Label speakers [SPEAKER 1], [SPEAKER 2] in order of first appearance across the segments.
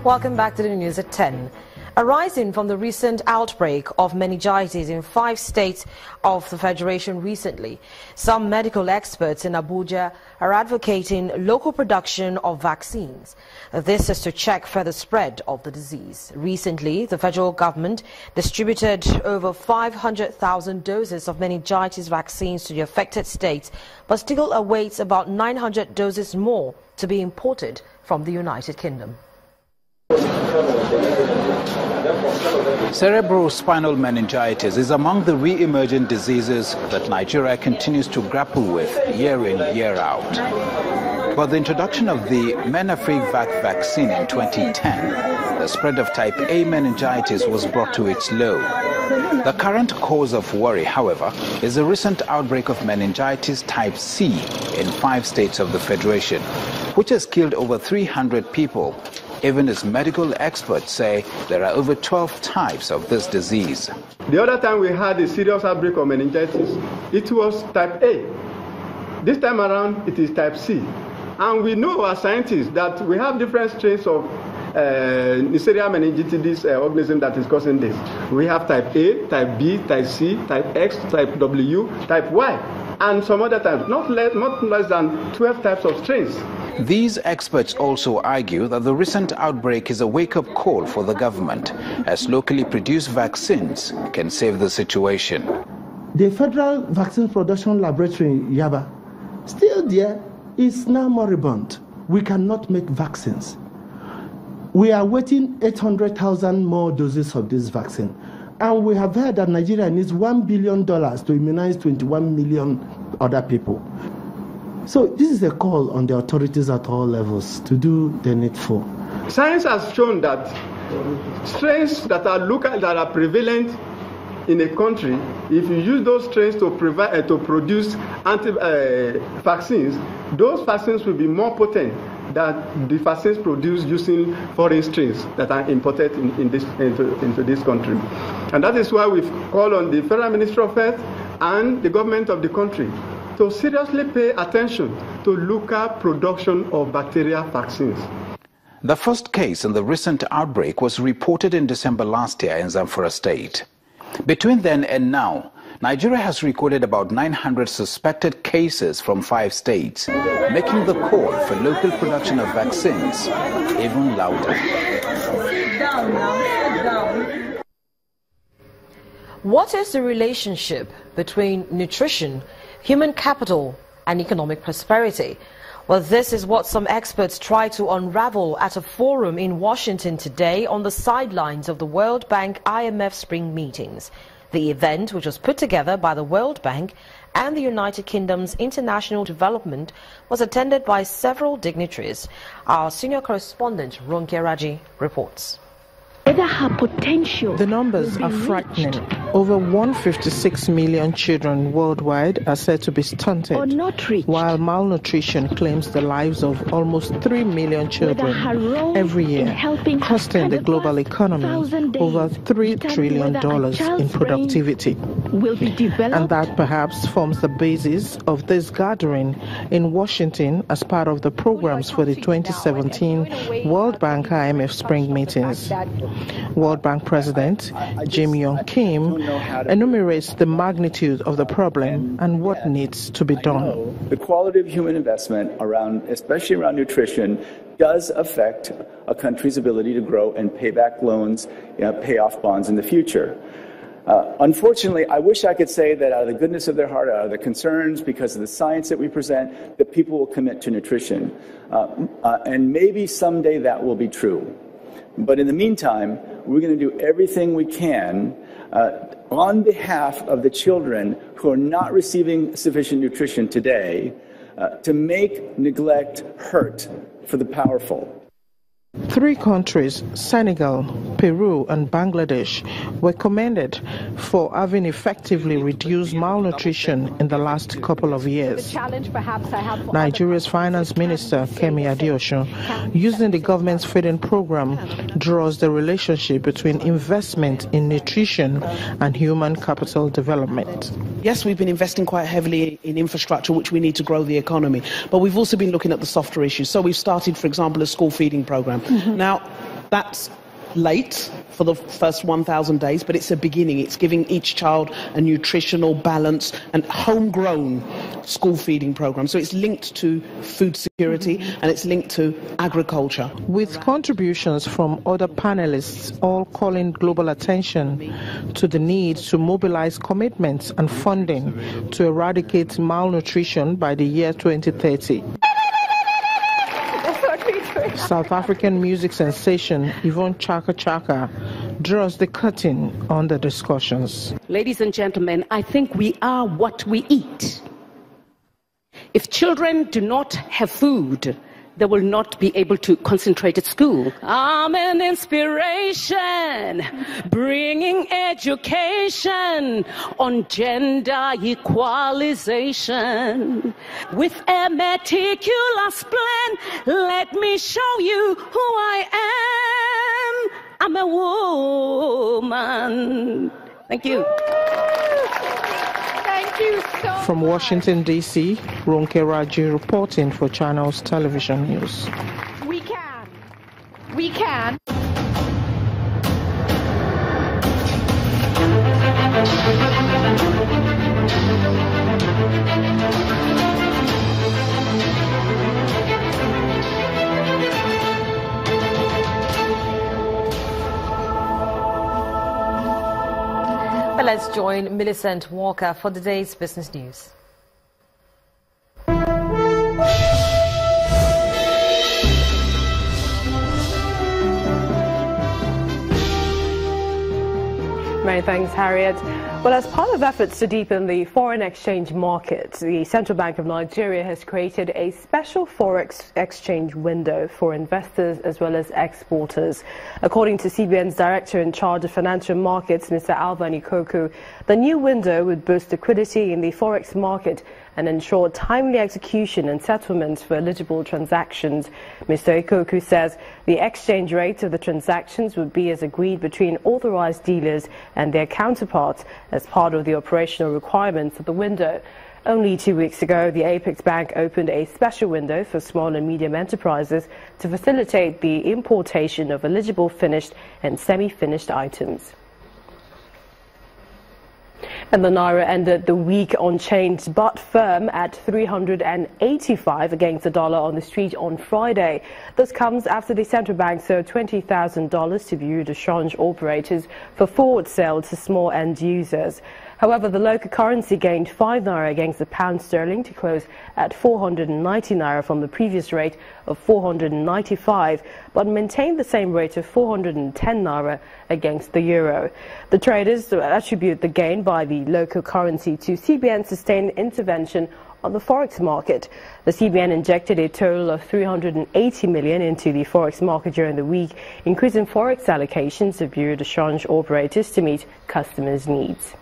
[SPEAKER 1] Welcome back to the news at 10. Arising from the recent outbreak of meningitis in 5 states of the Federation recently, some medical experts in Abuja are advocating local production of vaccines. This is to check further spread of the disease. Recently, the federal government distributed over 500,000 doses of meningitis vaccines to the affected states, but still awaits about 900 doses more to be imported from the United Kingdom.
[SPEAKER 2] Cerebrospinal meningitis is among the re-emergent diseases that Nigeria continues to grapple with year in, year out. But the introduction of the Menafrivac vaccine in 2010, the spread of type A meningitis was brought to its low. The current cause of worry, however, is the recent outbreak of meningitis type C in 5 states of the Federation, which has killed over 300 people. Even as medical experts say there are over 12 types of this disease.
[SPEAKER 3] The other time we had a serious outbreak of meningitis, it was type A. This time around, it is type C. And we know as scientists that we have different strains of Neisseria meningitidis organism that is causing this. We have type A, type B, type C, type X, type W, type Y, and some other types, not less than 12 types of strains.
[SPEAKER 2] These experts also argue that the recent outbreak is a wake-up call for the government, as locally produced vaccines can save the situation.
[SPEAKER 4] The Federal Vaccine Production Laboratory in Yaba, still there, is now moribund. We cannot make vaccines. We are waiting 800,000 more doses of this vaccine. And we have heard that Nigeria needs $1 billion to immunize 21 million other people. So this is a call on the authorities at all levels to do the needful.
[SPEAKER 3] Science has shown that strains that are local, that are prevalent in a country, if you use those strains to produce vaccines, those vaccines will be more potent than the vaccines produced using foreign strains that are imported into this country. And that is why we've called on the Federal Ministry of Health and the government of the country to seriously pay attention to local production of bacteria vaccines.
[SPEAKER 2] The first case in the recent outbreak was reported in December last year in Zamfara State. Between then and now, Nigeria has recorded about 900 suspected cases from 5 states, making the call for local production of vaccines even louder.
[SPEAKER 1] Sit down now, sit down. What is the relationship between nutrition, human capital and economic prosperity? Well, this is what some experts try to unravel at a forum in Washington today on the sidelines of the World Bank IMF spring meetings. The event, which was put together by the World Bank and the United Kingdom's International Development, was attended by several dignitaries. Our senior correspondent, Ronke Raji, reports.
[SPEAKER 5] The numbers are frightening. Over 156 million children worldwide are said to be stunted, while malnutrition claims the lives of almost 3 million children every year, costing the global economy over $3 trillion in productivity. And that perhaps forms the basis of this gathering in Washington as part of the programs for the 2017 World Bank IMF spring meetings. World Bank President Jim Yong Kim enumerates the magnitude of the problem and what needs to be done.
[SPEAKER 6] The quality of human investment especially around nutrition, does affect a country's ability to grow and pay back loans, pay off bonds in the future. Unfortunately, I wish I could say that out of the goodness of their heart, out of the concerns, because of the science that we present, that people will commit to nutrition. And maybe someday that will be true. But in the meantime, we're going to do everything we can on behalf of the children who are not receiving sufficient nutrition today to make neglect hurt for the powerful.
[SPEAKER 5] 3 countries, Senegal, Peru and Bangladesh, were commended for having effectively reduced malnutrition in the last couple of years. Nigeria's Finance Minister, Kemi Adeosun, using the government's feeding program, draws the relationship between investment in nutrition and human capital development.
[SPEAKER 7] Yes, we've been investing quite heavily in infrastructure, which we need to grow the economy, but we've also been looking at the softer issues. So we've started, for example, a school feeding program. Now, That's late for the first 1,000 days, but it's a beginning. It's giving each child a nutritional, balanced and homegrown school feeding program. So it's linked to food security and it's linked to agriculture.
[SPEAKER 5] With contributions from other panelists all calling global attention to the need to mobilize commitments and funding to eradicate malnutrition by the year 2030. South African music sensation Yvonne Chaka Chaka draws the curtain on the discussions.
[SPEAKER 8] Ladies and gentlemen, I think we are what we eat. If children do not have food, they will not be able to concentrate at school. I'm an inspiration, bringing education on gender equalization. With a meticulous plan, let me show you who I am. I'm a woman. Thank you.
[SPEAKER 9] Thank you so much.
[SPEAKER 5] From Washington, D.C., Ronke Raji reporting for Channels Television News.
[SPEAKER 9] We can. We can.
[SPEAKER 1] But let's join Millicent Walker for the day's business news.
[SPEAKER 10] Many thanks, Harriet. Well, as part of efforts to deepen the foreign exchange market, the Central Bank of Nigeria has created a special forex exchange window for investors as well as exporters. According to CBN's director in charge of financial markets, Mr. Alvan Ikoku, the new window would boost liquidity in the forex market and ensure timely execution and settlements for eligible transactions. Mr. Ikoku says the exchange rate of the transactions would be as agreed between authorized dealers and their counterparts as part of the operational requirements of the window. Only 2 weeks ago, the Apex Bank opened a special window for small and medium enterprises to facilitate the importation of eligible finished and semi-finished items. And the Naira ended the week unchanged but firm at 385 against the dollar on the street on Friday. This comes after the central bank sold $20,000 to bureau de change operators for forward sale to small end users. However, the local currency gained 5 Naira against the pound sterling to close at 490 Naira from the previous rate of 495, but maintained the same rate of 410 Naira against the euro. The traders attribute the gain by the local currency to CBN's sustained intervention on the forex market. The CBN injected a total of 380 million into the forex market during the week, increasing forex allocations of bureau de change operators to meet customers' needs.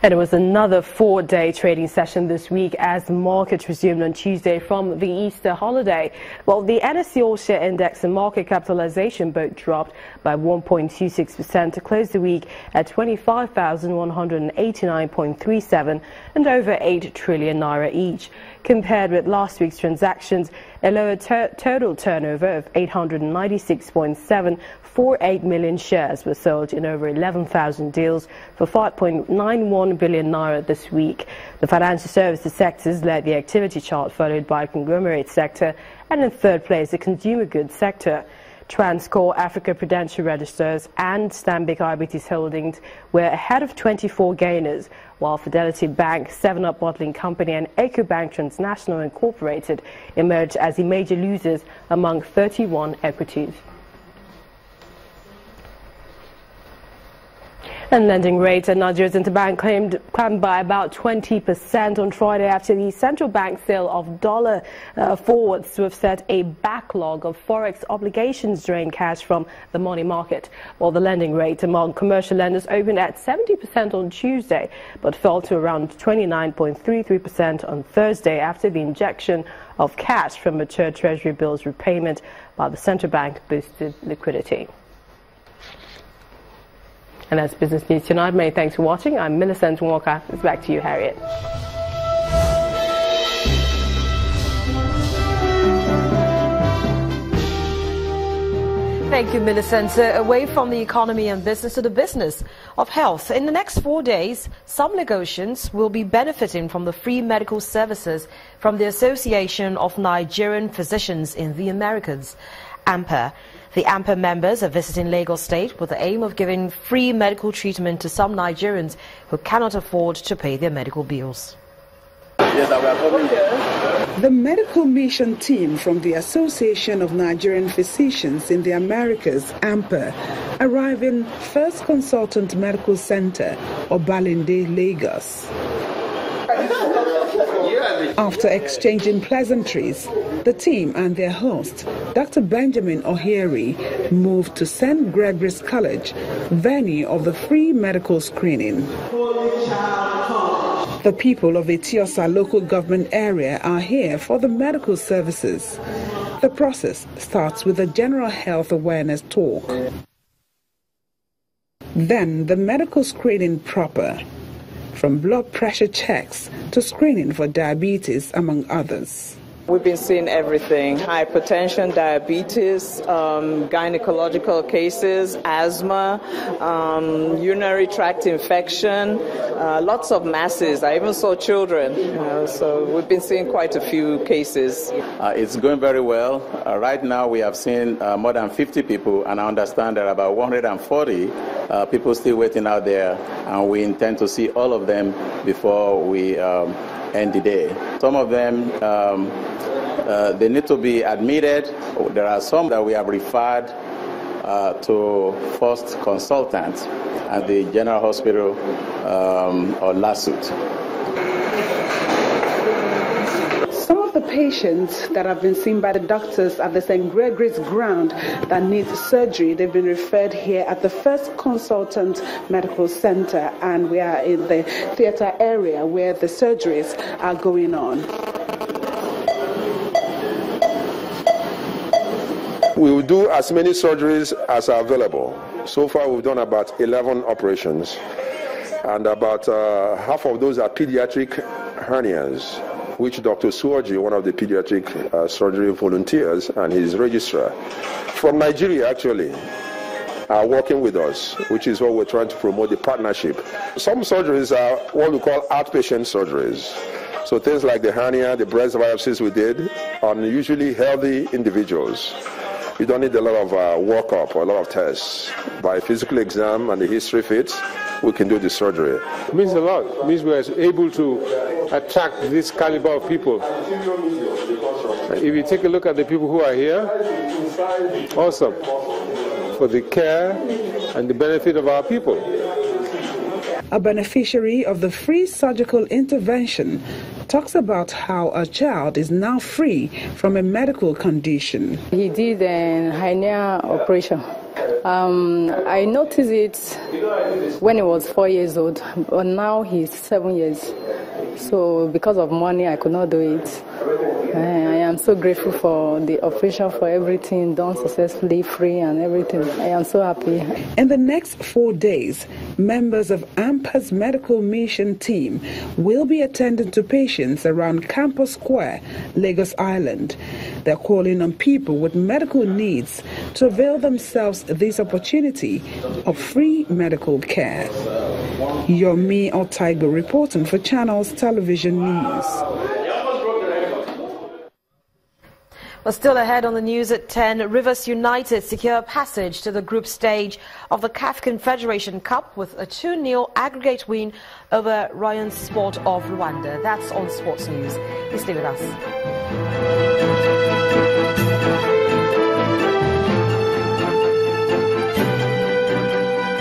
[SPEAKER 10] And it was another 4-day trading session this week as markets resumed on Tuesday from the Easter holiday. Well, the NSE All-Share Index and market capitalization both dropped by 1.26% to close the week at 25,189.37 and over 8 trillion naira each. Compared with last week's transactions, a lower total turnover of 896.748 million shares were sold in over 11,000 deals for 5.91 billion naira this week. The financial services sectors led the activity chart, followed by conglomerate sector, and in third place the consumer goods sector. Transcorp, Africa Prudential Registers and Stanbic IBTC Holdings were ahead of 24 gainers, while Fidelity Bank, 7-Up Bottling Company and EcoBank Transnational Incorporated emerged as the major losers among 31 equities. And lending rates at Nigeria's interbank climbed by about 20% on Friday after the central bank sale of dollar forwards to offset a backlog of forex obligations drain cash from the money market. While the lending rate among commercial lenders opened at 70% on Tuesday, but fell to around 29.33% on Thursday after the injection of cash from mature treasury bills repayment by the central bank boosted liquidity. And that's business news tonight. Many thanks for watching. I'm Millicent Walker. It's back to you, Harriet.
[SPEAKER 1] Thank you, Millicent. Away from the economy and business to the business of health. In the next 4 days, some Lagosians will be benefiting from the free medical services from the Association of Nigerian Physicians in the Americas, AMPA. The AMPA members are visiting Lagos State with the aim of giving free medical treatment to some Nigerians who cannot afford to pay their medical bills.
[SPEAKER 11] The medical mission team from the Association of Nigerian Physicians in the Americas, AMPA, arrive in First Consultant Medical Center, Obalende, Lagos. After exchanging pleasantries, the team and their host, Dr. Benjamin Ohieri, moved to St. Gregory's College, venue of the free medical screening. The people of Etiosa local government area are here for the medical services. The process starts with a general health awareness talk. Then the medical screening proper, from blood pressure checks to screening for diabetes, among others.
[SPEAKER 12] We've been seeing everything: hypertension, diabetes, gynecological cases, asthma, urinary tract infection, lots of masses. I even saw children. So we've been seeing quite a few cases.
[SPEAKER 13] It's going very well. Right now we have seen more than 50 people, and I understand there are about 140 people still waiting out there, and we intend to see all of them before we end the day. Some of them they need to be admitted. There are some that we have referred to first consultant at the General Hospital or LASUT.
[SPEAKER 11] Some of the patients that have been seen by the doctors at the St. Gregory's ground that need surgery, they've been referred here at the First Consultant Medical Center, and we are in the theater area where the surgeries are going on.
[SPEAKER 14] We will do as many surgeries as are available. So far we've done about 11 operations, and about half of those are pediatric hernias, which Dr. Suoji, one of the pediatric surgery volunteers and his registrar from Nigeria actually, are working with us, which is what we're trying to promote, the partnership. Some surgeries are what we call outpatient surgeries. So things like the hernia, the breast biopsies we did on usually healthy individuals. You don't need a lot of workup or a lot of tests. By physical exam and the history fits, we can do the surgery.
[SPEAKER 15] It means a lot. It means we're able to attract this caliber of people. If you take a look at the people who are here, awesome, for the care and the benefit of our people.
[SPEAKER 11] A beneficiary of the free surgical intervention talks about how a child is now free from a medical condition.
[SPEAKER 16] He did a hernia operation. I noticed it when he was 4 years old, but now he's 7 years. So because of money, I could not do it. I am so grateful for the operation, for everything done successfully, free and everything. I am so happy.
[SPEAKER 11] In the next 4 days, members of AMPA's medical mission team will be attending to patients around Campus Square, Lagos Island. They're calling on people with medical needs to avail themselves of this opportunity of free medical care. Yomi Otaigo reporting for Channels Television News.
[SPEAKER 1] Well, still ahead on the news at 10, Rivers United secure passage to the group stage of the CAF Confederation Cup with a 2-0 aggregate win over Rayon Sport of Rwanda. That's on Sports News. Please stay with us.